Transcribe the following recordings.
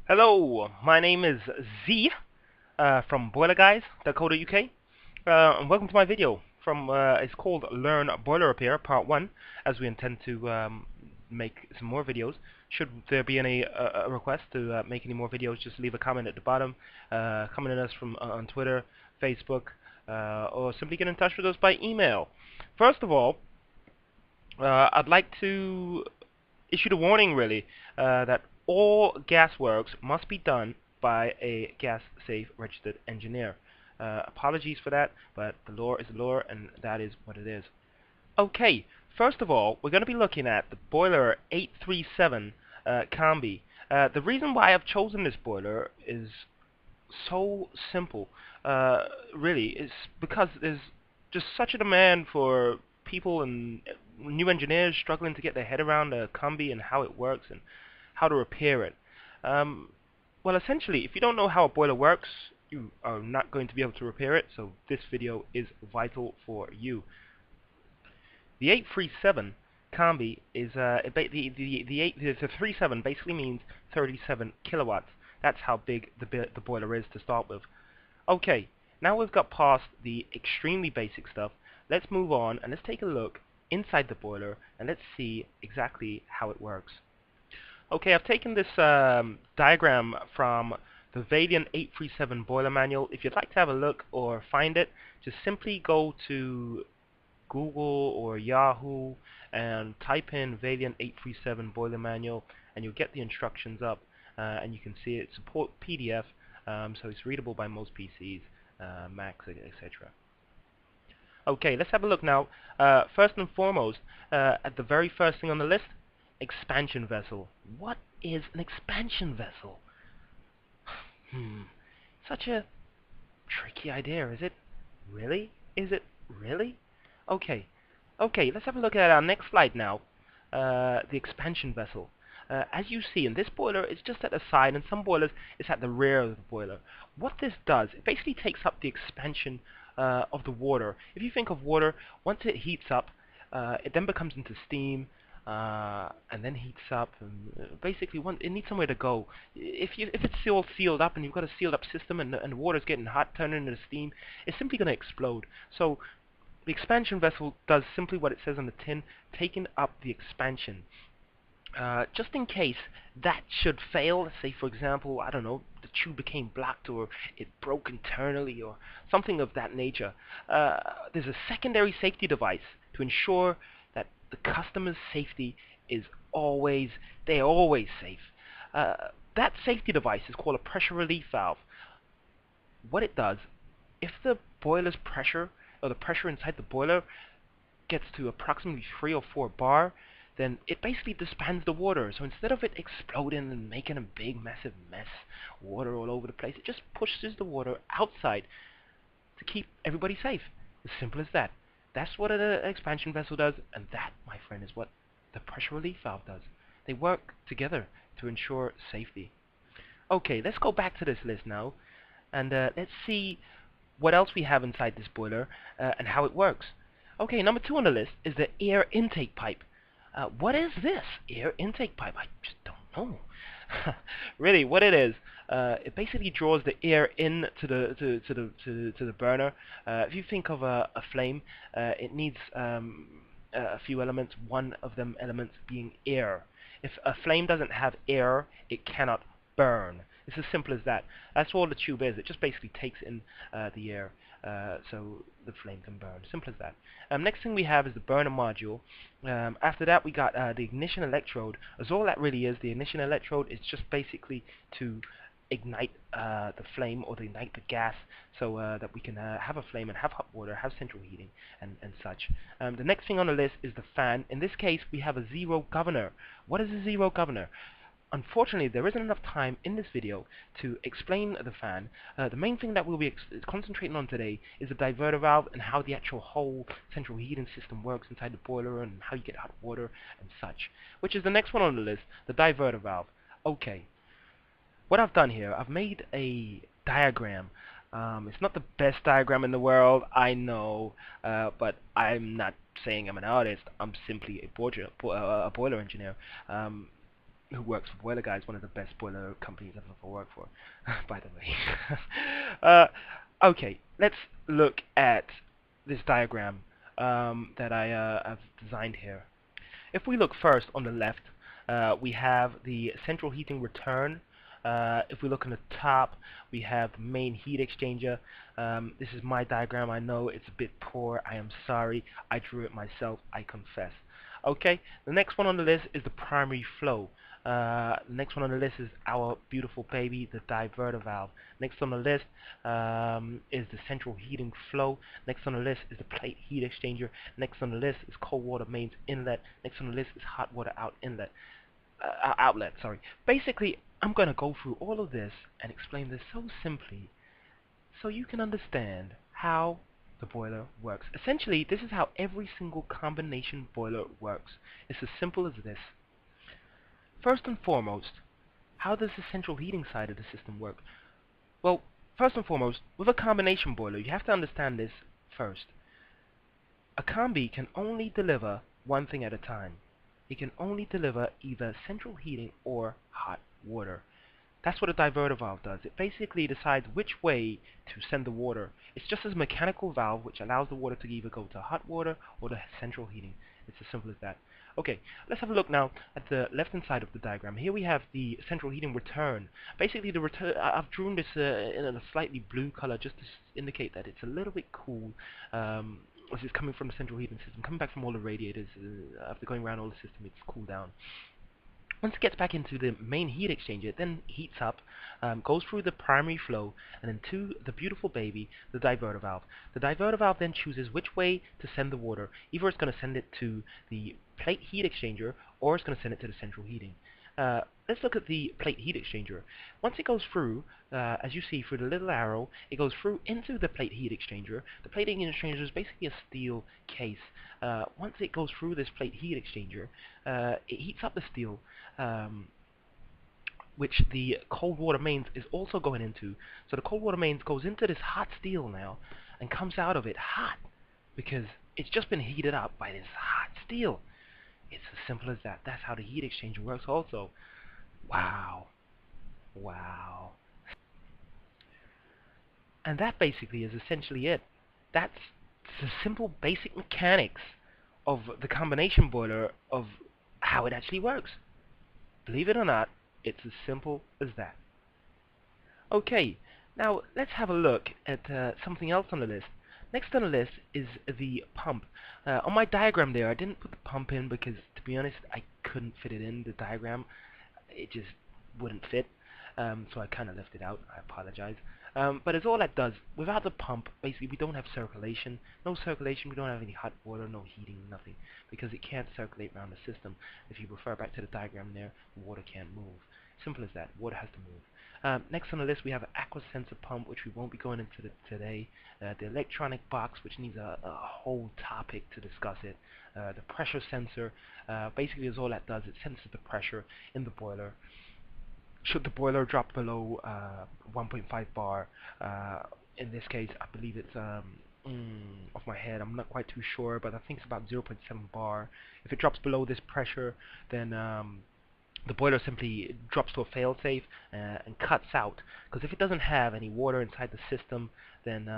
Hello, my name is Z from boilerguys.co.uk, and welcome to my video it's called Learn Boiler Repair Part 1, as we intend to make some more videos. Should there be any request to make any more videos, just leave a comment at the bottom, comment at us from on Twitter, Facebook, or simply get in touch with us by email. First of all, I'd like to issue the warning, really, that all gas works must be done by a gas safe registered engineer. Apologies for that, but the law is the law, and that is what it is. Okay, first of all, we're going to be looking at the boiler 837 Combi. The reason why I've chosen this boiler is so simple. Really, it's because there's just such a demand for people and new engineers struggling to get their head around a combi and how it works and how to repair it. Um, well, essentially, if you don't know how a boiler works, you are not going to be able to repair it, so this video is vital for you. The 837 combi is the 37 basically means 37 kilowatts. That's how big the boiler is to start with. Okay, now we've got past the extremely basic stuff. Let's move on and let's take a look inside the boiler and let's see exactly how it works. Okay, I've taken this diagram from the Valiant 837 boiler manual. If you'd like to have a look or find it, just simply go to Google or Yahoo and type in Valiant 837 boiler manual and you'll get the instructions up and you can see it support PDF, so it's readable by most PCs, Macs, etc. Okay, let's have a look now. First and foremost, at the very first thing on the list, expansion vessel. What is an expansion vessel? Such a tricky idea, is it? Really? Is it really? Okay, let's have a look at our next slide now. The expansion vessel. As you see in this boiler, it's just at the side, and some boilers it's at the rear of the boiler. What this does, it basically takes up the expansion of the water. If you think of water, once it heats up, it then becomes into steam, and then heats up, and basically it needs somewhere to go. If it's all sealed up and you've got a sealed up system and the water's getting hot, turning into steam, it's simply going to explode. So the expansion vessel does simply what it says on the tin, taking up the expansion. Just in case that should fail, say for example, I don't know, the tube became blocked or it broke internally or something of that nature, there's a secondary safety device to ensure that the customer's safety is they're always safe. That safety device is called a pressure relief valve. What it does, if the boiler's pressure, or the pressure inside the boiler, gets to approximately 3 or 4 bar, then it basically disbands the water. So instead of it exploding and making a big massive mess, water all over the place, it just pushes the water outside to keep everybody safe. As simple as that. That's what an expansion vessel does, and that, my friend, is what the pressure relief valve does. They work together to ensure safety. Okay, let's go back to this list now, and let's see what else we have inside this boiler and how it works. Okay, number 2 on the list is the air intake pipe. What is this air intake pipe? I just don't know. Really, what it is, it basically draws the air in to the burner. If you think of a flame, it needs a few elements. One of them elements being air. If a flame doesn't have air, it cannot burn. It's as simple as that. That's all the tube is. It just basically takes in the air, so the flame can burn. Simple as that. Next thing we have is the burner module. After that, we got the ignition electrode. As all that really is, the ignition electrode is just basically to ignite the flame or to ignite the gas, so that we can have a flame and have hot water, have central heating, and such. The next thing on the list is the fan. In this case, we have a zero governor. What is a zero governor? Unfortunately, there isn't enough time in this video to explain the fan. The main thing that we'll be concentrating on today is the diverter valve and how the actual whole central heating system works inside the boiler and how you get hot water and such, which is the next one on the list, the diverter valve. Okay, what I've done here, I've made a diagram. It's not the best diagram in the world, I know, but I'm not saying I'm an artist. I'm simply a boiler engineer. who works for Boiler Guys, one of the best boiler companies I've ever worked for, by the way. Okay, let's look at this diagram that I've designed here. If we look first on the left, we have the central heating return. If we look on the top, we have the main heat exchanger. This is my diagram. I know it's a bit poor. I am sorry. I drew it myself. I confess. Okay, the next one on the list is the primary flow. The next one on the list is our beautiful baby, the diverter valve. Next on the list is the central heating flow. Next on the list is the plate heat exchanger. Next on the list is cold water mains inlet. Next on the list is hot water outlet. Sorry. Basically, I'm going to go through all of this and explain this so simply so you can understand how the boiler works. Essentially, this is how every single combination boiler works. It's as simple as this. First and foremost, how does the central heating side of the system work? Well, first and foremost, with a combination boiler, you have to understand this first. A combi can only deliver one thing at a time. It can only deliver either central heating or hot water. That's what a diverter valve does. It basically decides which way to send the water. It's just a mechanical valve which allows the water to either go to hot water or to central heating. It's as simple as that. Okay, let's have a look now at the left-hand side of the diagram. Here we have the central heating return. Basically, the return. I've drawn this in a slightly blue color just to indicate that it's a little bit cool. As it's coming from the central heating system, coming back from all the radiators. After going around all the system, it's cooled down. Once it gets back into the main heat exchanger, it then heats up, goes through the primary flow, and then to the beautiful baby, the diverter valve. The diverter valve then chooses which way to send the water. Either it's going to send it to the plate heat exchanger, or it's going to send it to the central heating. Let's look at the plate heat exchanger. Once it goes through, as you see through the little arrow, it goes through into the plate heat exchanger. The plate heat exchanger is basically a steel case. Once it goes through this plate heat exchanger, it heats up the steel, which the cold water mains is also going into. So the cold water mains goes into this hot steel now, and comes out of it hot, because it's just been heated up by this hot steel. It's as simple as that. That's how the heat exchanger works also. Wow. Wow. And that basically is essentially it. That's the simple basic mechanics of the combination boiler, of how it actually works. Believe it or not, it's as simple as that. Okay, now let's have a look at something else on the list. Next on the list is the pump. On my diagram there, I didn't put the pump in because, to be honest, I couldn't fit it in the diagram. It just wouldn't fit, so I kind of left it out. I apologize. But it's all that does. Without the pump, basically, we don't have circulation. No circulation, we don't have any hot water, no heating, nothing, because it can't circulate around the system. If you refer back to the diagram there, the water can't move. Simple as that. Water has to move. Next on the list we have an aqua sensor pump, which we won't be going into today. The electronic box, which needs a whole topic to discuss it. The pressure sensor, basically is all that does. It senses the pressure in the boiler. Should the boiler drop below 1.5 bar, in this case I believe it's off my head, I'm not quite too sure, but I think it's about 0.7 bar. If it drops below this pressure, then the boiler simply drops to a fail-safe and cuts out, because if it doesn't have any water inside the system, then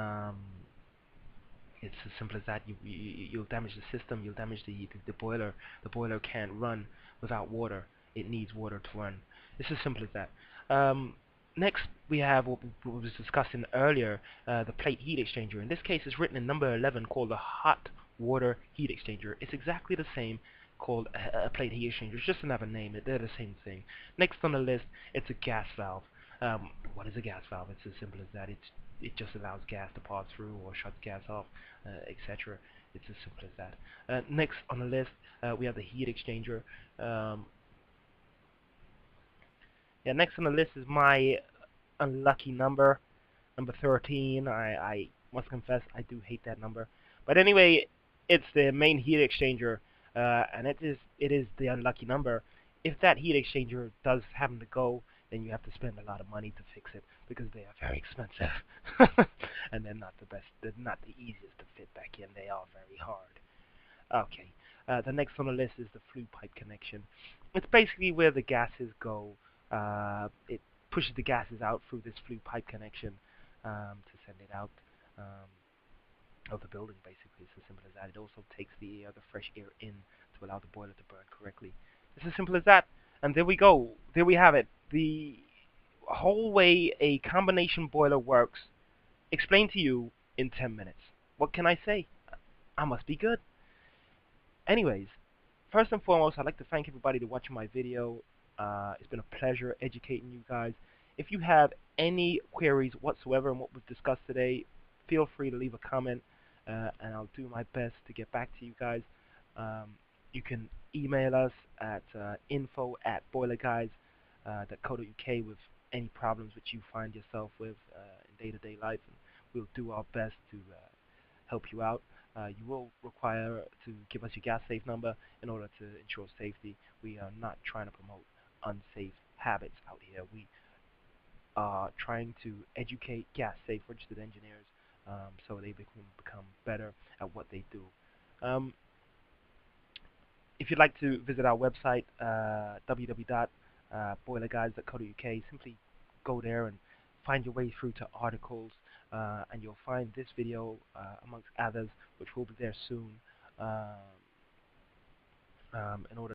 it's as simple as that. You'll damage the system, you'll damage the boiler. The boiler can't run without water. It needs water to run. It's as simple as that. Next we have what we was discussing earlier, the plate heat exchanger. In this case it's written in number 11, called the hot water heat exchanger. It's exactly the same, called a plate heat exchanger. It's just another name. They're the same thing. Next on the list, it's a gas valve. What is a gas valve? It's as simple as that. It just allows gas to pass through or shuts gas off, etc. It's as simple as that. Next on the list, we have the heat exchanger. Next on the list is my unlucky number 13. I must confess, I do hate that number. But anyway, it's the main heat exchanger, and it is the unlucky number. If that heat exchanger does happen to go, then you have to spend a lot of money to fix it, because they are very expensive. And they're not the best, they're not the easiest to fit back in. They are very hard. Okay, the next on the list is the flue pipe connection. It's basically where the gases go. It pushes the gases out through this flue pipe connection to send it out of the building. Basically, it's as simple as that. It also takes the fresh air in to allow the boiler to burn correctly. It's as simple as that. And there we go. There we have it. The whole way a combination boiler works, explained to you in 10 minutes. What can I say? I must be good. Anyways, first and foremost, I'd like to thank everybody for watching my video. It's been a pleasure educating you guys. If you have any queries whatsoever on what we've discussed today, feel free to leave a comment, and I'll do my best to get back to you guys. You can email us at info@boilerguys.co.uk with any problems which you find yourself with in day-to-day life, and we'll do our best to help you out. You will require to give us your gas safe number in order to ensure safety. We are not trying to promote unsafe habits out here. We are trying to educate gas safe registered engineers so they can become better at what they do. If you'd like to visit our website, www.boilerguys.co.uk, simply go there and find your way through to articles, and you'll find this video amongst others, which will be there soon, in order